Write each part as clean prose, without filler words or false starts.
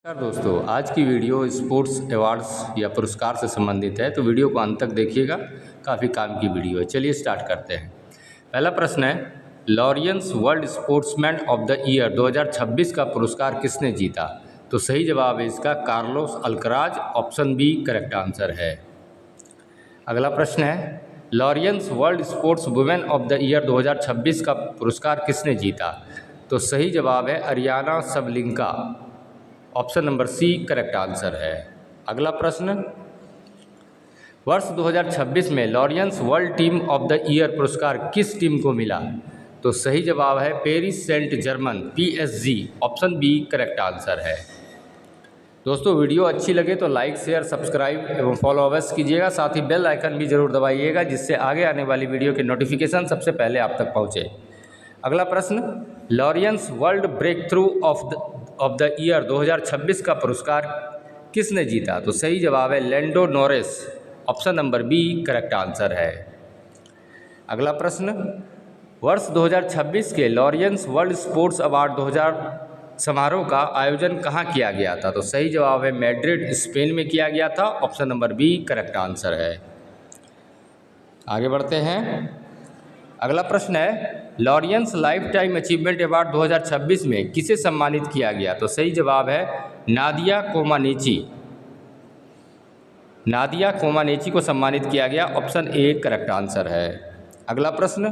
नमस्कार दोस्तों, आज की वीडियो स्पोर्ट्स अवार्ड्स या पुरस्कार से संबंधित है। तो वीडियो को अंत तक देखिएगा, काफ़ी काम की वीडियो है। चलिए स्टार्ट करते हैं। पहला प्रश्न है, Laureus world sportsman of the year 2026 का पुरस्कार किसने जीता? तो सही जवाब है इसका Carlos Alcaraz, option B correct answer है। अगला प्रश्न है, Laureus world sports women of the year 2026 का पुरस्कार किसने जीता? तो सही जवाब है Aryna Sabalenka, option number C correct answer है। अगला प्रश्न, वर्ष 2026 में Laureus world team of the year पुरस्कार किस टीम को मिला? तो सही जवाब है Paris Saint Germain, PSG, option B correct answer है। दोस्तों वीडियो अच्छी लगे तो लाइक शेयर सब्सक्राइब एवं फॉलो अवश्य कीजिएगा, साथ ही बेल आइकन भी जरूर दबाइएगा जिससे आगे आने वाली वीडियो के नोटिफिकेशन सबसे पहले आप तक पहुँचे। अगला प्रश्न, Laureus world breakthrough of the year 2026 का पुरस्कार किसने जीता? तो सही जवाब है Lando Norris, option number B correct answer है। अगला प्रश्न, वर्ष 2026 के लॉरियंस वर्ल्ड स्पोर्ट्स अवार्ड 2000 समारोह का आयोजन कहाँ किया गया था? तो सही जवाब है मैड्रिड, स्पेन में किया गया था, option number B correct answer है। आगे बढ़ते हैं। अगला प्रश्न है, Laureus lifetime achievement award 2026 में किसे सम्मानित किया गया? तो सही जवाब है नादिया कोमानेची, नादिया कोमानेची को सम्मानित किया गया, ऑप्शन ए करेक्ट आंसर है। अगला प्रश्न,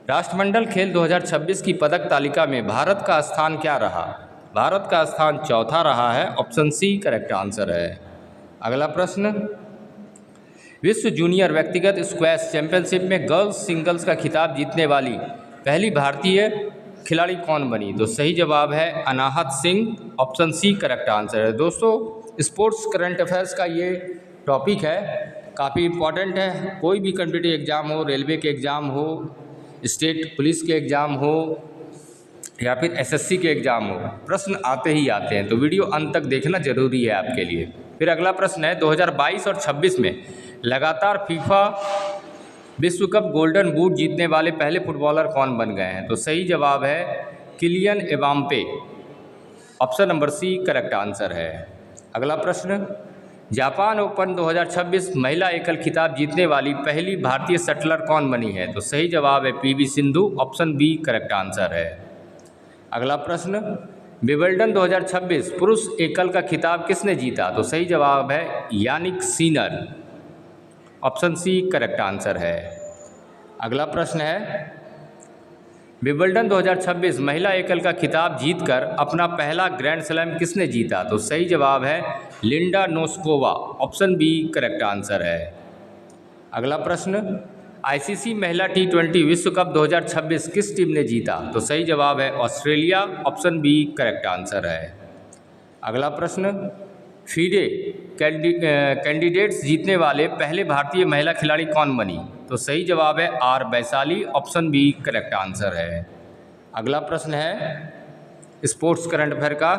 राष्ट्रमंडल खेल 2026 की पदक तालिका में भारत का स्थान क्या रहा? भारत का स्थान चौथा रहा है, ऑप्शन सी करेक्ट आंसर है। अगला प्रश्न, विश्व जूनियर व्यक्तिगत स्क्वैश चैंपियनशिप में गर्ल्स सिंगल्स का खिताब जीतने वाली पहली भारतीय खिलाड़ी कौन बनी? तो सही जवाब है Anahat Singh, option C correct answer है। दोस्तों स्पोर्ट्स करंट अफेयर्स का ये टॉपिक है, काफ़ी इम्पॉर्टेंट है। कोई भी कॉम्पिटिटिव एग्ज़ाम हो, रेलवे के एग्ज़ाम हो, स्टेट पुलिस के एग्ज़ाम हो या फिर SSC के एग्ज़ाम हो, प्रश्न आते ही आते हैं, तो वीडियो अंत तक देखना जरूरी है आपके लिए। फिर अगला प्रश्न है, 2022 और 26 में लगातार फीफा विश्व कप गोल्डन बूट जीतने वाले पहले फुटबॉलर कौन बन गए हैं? तो सही जवाब है Kylian Mbappe, option number C correct answer है। अगला प्रश्न, जापान ओपन 2026 महिला एकल खिताब जीतने वाली पहली भारतीय शटलर कौन बनी है? तो सही जवाब है PV Sindhu, option B correct answer है। अगला प्रश्न, विंबलडन 2026 पुरुष एकल का खिताब किसने जीता? तो सही जवाब है Jannik Sinner, option C correct answer है। अगला प्रश्न है, विंबलडन 2026 महिला एकल का खिताब जीतकर अपना पहला ग्रैंड स्लैम किसने जीता? तो सही जवाब है Linda Noskova, option B correct answer है। अगला प्रश्न, ICC महिला T20 विश्व कप 2026 किस टीम ने जीता? तो सही जवाब है Australia, option B correct answer है। अगला प्रश्न, फीडे कैंडिडेट्स जीतने वाले पहले भारतीय महिला खिलाड़ी कौन बनी? तो सही जवाब है R Vaishali, option B correct answer है। अगला प्रश्न है स्पोर्ट्स करंट अफेयर का,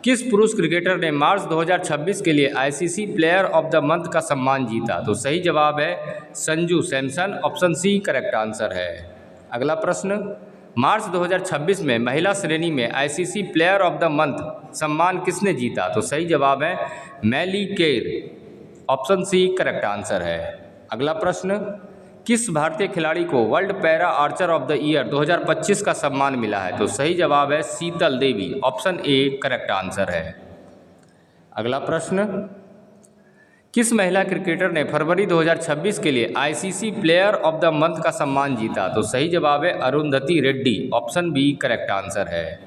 किस पुरुष क्रिकेटर ने मार्च 2026 के लिए ICC player of the month का सम्मान जीता? तो सही जवाब है Sanju Samson, option C correct answer है। अगला प्रश्न, मार्च 2026 में महिला श्रेणी में ICC player of the month सम्मान किसने जीता? तो सही जवाब है मैली केर, ऑप्शन सी करेक्ट आंसर है। अगला प्रश्न, किस भारतीय खिलाड़ी को world para Archer of the year 2025 का सम्मान मिला है? तो सही जवाब है शीतल देवी, ऑप्शन ए करेक्ट आंसर है। अगला प्रश्न, किस महिला क्रिकेटर ने फरवरी 2026 के लिए ICC player of the month का सम्मान जीता? तो सही जवाब है Arundhati Reddy, option B correct answer है।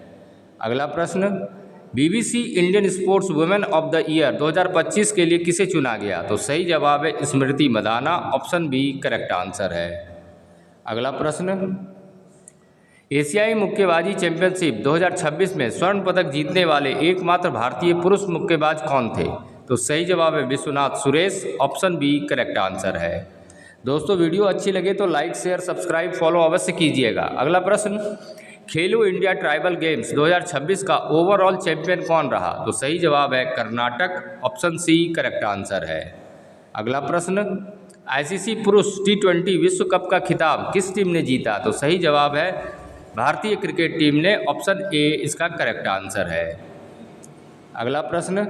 अगला प्रश्न, BBC Indian sports women of the year 2025 के लिए किसे चुना गया? तो सही जवाब है स्मृति मदाना, ऑप्शन बी करेक्ट आंसर है। अगला प्रश्न, एशियाई मुक्केबाजी चैंपियनशिप 2026 में स्वर्ण पदक जीतने वाले एकमात्र भारतीय पुरुष मुक्केबाज कौन थे? तो सही जवाब है Vishwanath Suresh, option B correct answer है। दोस्तों वीडियो अच्छी लगे तो लाइक शेयर सब्सक्राइब फॉलो अवश्य कीजिएगा। अगला प्रश्न, खेलो इंडिया ट्राइबल गेम्स 2026 का ओवरऑल चैंपियन कौन रहा? तो सही जवाब है Karnataka, option C correct answer है। अगला प्रश्न, ICC पुरुष T20 विश्व कप का खिताब किस टीम ने जीता? तो सही जवाब है भारतीय क्रिकेट टीम ने, ऑप्शन ए इसका करेक्ट आंसर है। अगला प्रश्न,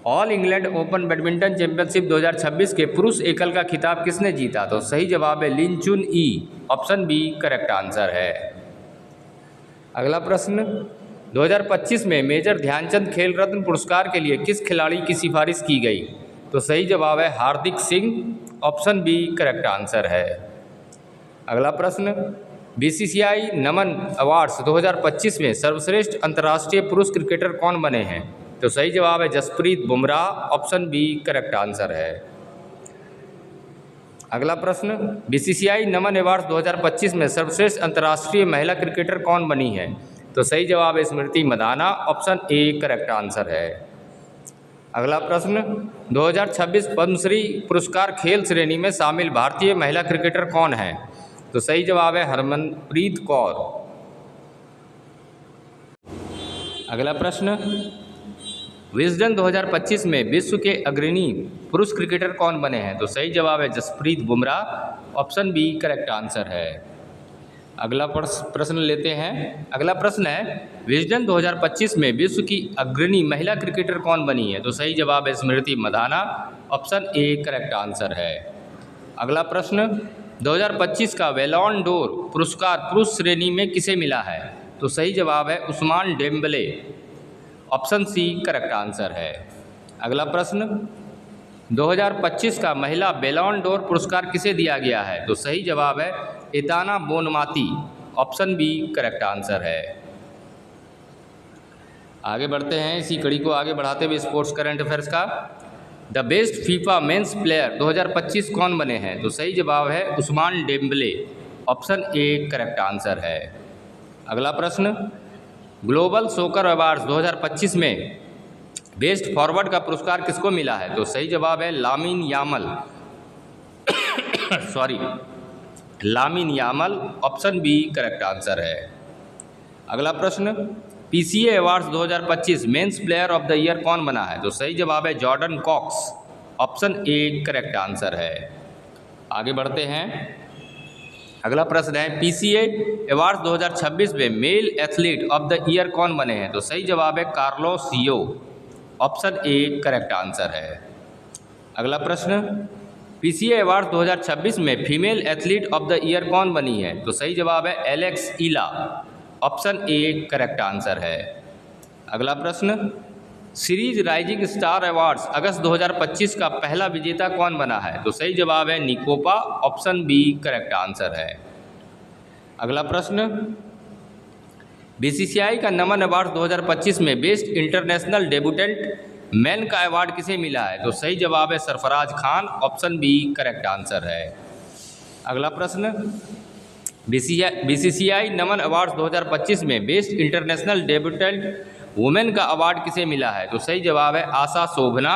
all England open badminton championship 2026 के पुरुष एकल का खिताब किसने जीता? तो सही जवाब है लिन चुन ई, ऑप्शन बी करेक्ट आंसर है। अगला प्रश्न, 2025 में मेजर ध्यानचंद खेल रत्न पुरस्कार के लिए किस खिलाड़ी की सिफारिश की गई? तो सही जवाब है Hardik Singh, option B correct answer है। अगला प्रश्न, बीसीसीआई नमन अवार्ड्स 2025 में सर्वश्रेष्ठ अंतर्राष्ट्रीय पुरुष क्रिकेटर कौन बने हैं? तो सही जवाब है Jasprit Bumrah, option B correct answer है। अगला प्रश्न, बीसीसीआई नमन अवार्ड्स 2025 में सर्वश्रेष्ठ अंतर्राष्ट्रीय महिला क्रिकेटर कौन बनी है? तो सही जवाब है Smriti Mandhana, option A correct answer है। अगला प्रश्न, 2026 पद्मश्री पुरस्कार खेल श्रेणी में शामिल भारतीय महिला क्रिकेटर कौन है? तो सही जवाब है हरमनप्रीत कौर। अगला प्रश्न, विजडन 2025 में विश्व के अग्रणी पुरुष क्रिकेटर कौन बने हैं? तो सही जवाब है Jasprit Bumrah, option B correct answer है। अगला प्रश्न लेते हैं। अगला प्रश्न है, विजडन 2025 में विश्व की अग्रणी महिला क्रिकेटर कौन बनी है? तो सही जवाब है Smriti Mandhana, option A correct answer है। अगला प्रश्न, 2025 का बैलोन डोर पुरस्कार पुरुष श्रेणी में किसे मिला है? तो सही जवाब है Ousmane Dembele, option C correct answer है। अगला प्रश्न, 2025 का महिला बैलोन डोर पुरस्कार किसे दिया गया है? तो सही जवाब है Aitana Bonmati, option B correct answer है। आगे बढ़ते हैं, इसी कड़ी को आगे बढ़ाते हुए स्पोर्ट्स करंट अफेयर्स का। The best FIFA men's player 2025 कौन बने हैं? तो सही जवाब है Ousmane Dembele, option A correct answer है। अगला प्रश्न, ग्लोबल सोकर अवार्ड्स 2025 में बेस्ट फॉरवर्ड का पुरस्कार किसको मिला है? तो सही जवाब है Lamine Yamal Lamine Yamal, option B correct answer है। अगला प्रश्न, PCA awards 2025 men's player of the year कौन बना है? तो सही जवाब है Jordan Cox, option A correct answer है। आगे बढ़ते हैं। अगला प्रश्न है, पीसीए अवार्ड्स 2026 में male athlete of the year कौन बने हैं? तो सही जवाब है कार्लोस यो, ऑप्शन ए करेक्ट आंसर है। अगला प्रश्न, पीसीए अवार्ड्स 2026 में female athlete of the year कौन बनी है? तो सही जवाब है एलेक्स इला, ऑप्शन ए करेक्ट आंसर है। अगला प्रश्न, सीरीज राइजिंग स्टार अवार्ड्स अगस्त 2025 का पहला विजेता कौन बना है? तो सही जवाब है निकोपा, ऑप्शन बी करेक्ट आंसर है। अगला प्रश्न, बीसीसीआई का नमन अवार्ड 2025 में बेस्ट इंटरनेशनल डेब्यूटेंट मैन का अवार्ड किसे मिला है? तो सही जवाब है Sarfaraz Khan, option B correct answer है। अगला प्रश्न, बीसीसीआई नमन अवार्ड्स 2025 में बेस्ट इंटरनेशनल डेब्यूटेंट वुमेन का अवार्ड किसे मिला है? तो सही जवाब है Asha Shobhana,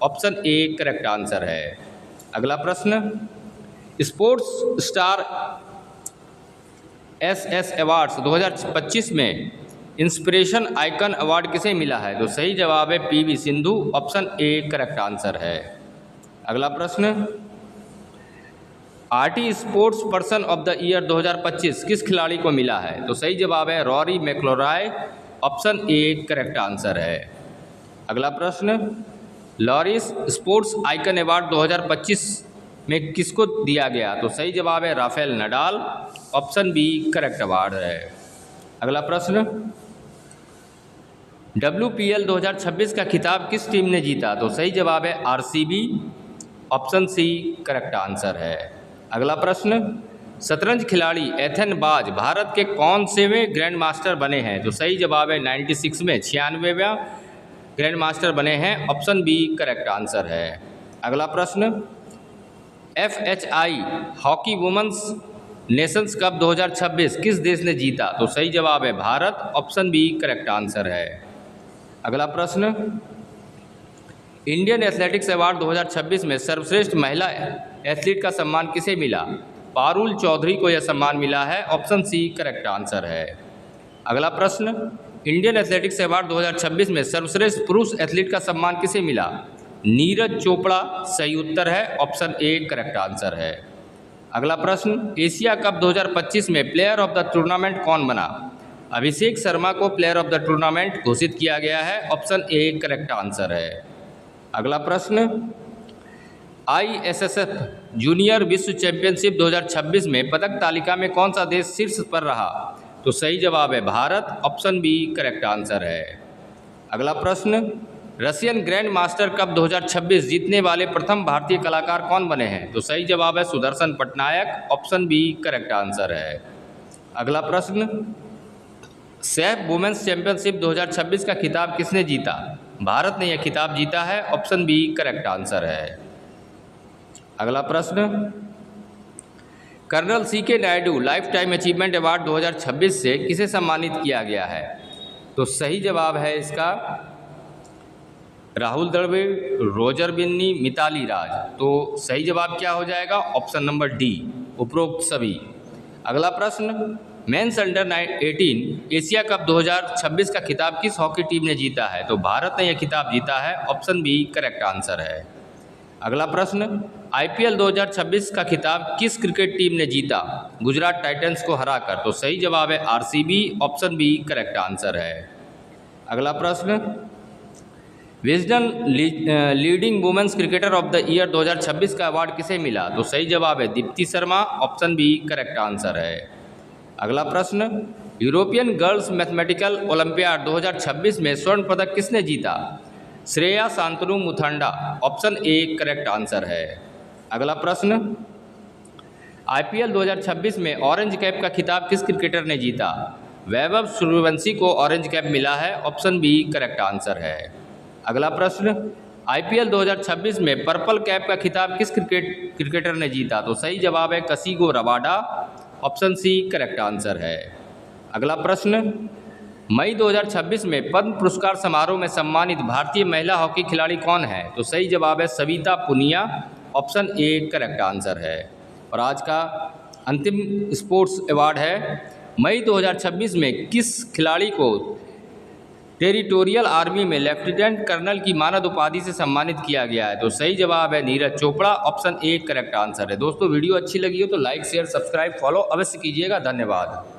option A correct answer है। अगला प्रश्न, स्पोर्ट्स स्टार एसएस अवार्ड्स 2025 में इंस्पिरेशन आइकन अवार्ड किसे मिला है? तो सही जवाब है PV Sindhu, option A correct answer है। अगला प्रश्न, RT sports person of the year 2025 किस खिलाड़ी को मिला है? तो सही जवाब है Rory McIlroy, option A correct answer है। अगला प्रश्न, लॉरिस स्पोर्ट्स आइकन अवार्ड 2025 में किसको दिया गया? तो सही जवाब है Rafael Nadal, option B correct award है। अगला प्रश्न, WPL 2026 का खिताब किस टीम ने जीता? तो सही जवाब है RCB, option C correct answer है। अगला प्रश्न, शतरंज खिलाड़ी एथन बाज भारत के कौन से वे ग्रैंड मास्टर बने हैं? तो सही जवाब है 96 में 96वां ग्रैंड मास्टर बने हैं, ऑप्शन बी करेक्ट आंसर है। अगला प्रश्न, FHI hockey women's nations cup 2026 किस देश ने जीता? तो सही जवाब है Bharat, option B correct answer है। अगला प्रश्न, इंडियन एथलेटिक्स अवार्ड 2026 में सर्वश्रेष्ठ महिला एथलीट का सम्मान किसे मिला? पारुल चौधरी को यह सम्मान मिला है, ऑप्शन सी करेक्ट आंसर है। अगला प्रश्न, इंडियन एथलेटिक्स अवार्ड 2026 में सर्वश्रेष्ठ पुरुष एथलीट का सम्मान किसे मिला? नीरज चोपड़ा सही उत्तर है, ऑप्शन ए करेक्ट आंसर है। अगला प्रश्न, एशिया कप 2025 में प्लेयर ऑफ द टूर्नामेंट कौन बना? अभिषेक शर्मा को प्लेयर ऑफ द टूर्नामेंट घोषित किया गया है। ऑप्शन ए करेक्ट आंसर है। अगला प्रश्न, ISSF जूनियर विश्व चैंपियनशिप 2026 में पदक तालिका में कौन सा देश शीर्ष पर रहा? तो सही जवाब है Bharat. Option B correct answer है। अगला प्रश्न, रशियन ग्रैंड मास्टर कप 2026 जीतने वाले प्रथम भारतीय कलाकार कौन बने हैं? तो सही जवाब है Sudarshan Patnaik. Option B correct answer है। अगला प्रश्न, सैफ वुमेन्स चैंपियनशिप 2026 का खिताब किसने जीता? भारत ने यह खिताब जीता है। ऑप्शन बी करेक्ट आंसर है। अगला प्रश्न, colonel CK Naidu lifetime achievement award 2026 से किसे सम्मानित किया गया है? तो सही जवाब है इसका राहुल द्रविड़, रोजर बिन्नी, मिताली राज। तो सही जवाब क्या हो जाएगा? ऑप्शन नंबर डी, उपरोक्त सभी। अगला प्रश्न, मेंस अंडर 18 एशिया कप 2026 का खिताब किस हॉकी टीम ने जीता है? तो भारत ने यह खिताब जीता है। ऑप्शन बी करेक्ट आंसर है। अगला प्रश्न, IPL 2026 का खिताब किस क्रिकेट टीम ने जीता गुजरात टाइटंस को हराकर? तो सही जवाब है RCB। Option B correct answer है। अगला प्रश्न, Wisden leading women's cricketer of the year 2026 का अवार्ड किसे मिला? तो सही जवाब है Deepti Sharma. Option B correct answer है। अगला प्रश्न, यूरोपियन गर्ल्स मैथमेटिकल ओलंपियाड 2026 में स्वर्ण पदक किसने जीता? Shreya Shantanu Muthanda. Option A correct answer है। अगला प्रश्न, IPL 2026 में ऑरेंज कैप का खिताब किस क्रिकेटर ने जीता? वैभव सूर्यवंशी को ऑरेंज कैप मिला है। ऑप्शन बी करेक्ट आंसर है। अगला प्रश्न, IPL 2026 में पर्पल कैप का खिताब किस क्रिकेटर ने जीता? तो सही जवाब है Kagiso Rabada. Option C correct answer है। अगला प्रश्न, मई 2026 में पद्म पुरस्कार समारोह में सम्मानित भारतीय महिला हॉकी खिलाड़ी कौन है? तो सही जवाब है Savita Punia. Option A correct answer है। और आज का अंतिम स्पोर्ट्स अवार्ड है, मई 2026 में किस खिलाड़ी को टेरिटोरियल आर्मी में लेफ्टिनेंट कर्नल की मानद उपाधि से सम्मानित किया गया है? तो सही जवाब है Neeraj Chopra. Option A correct answer है। दोस्तों वीडियो अच्छी लगी हो तो लाइक शेयर सब्सक्राइब फॉलो अवश्य कीजिएगा। धन्यवाद।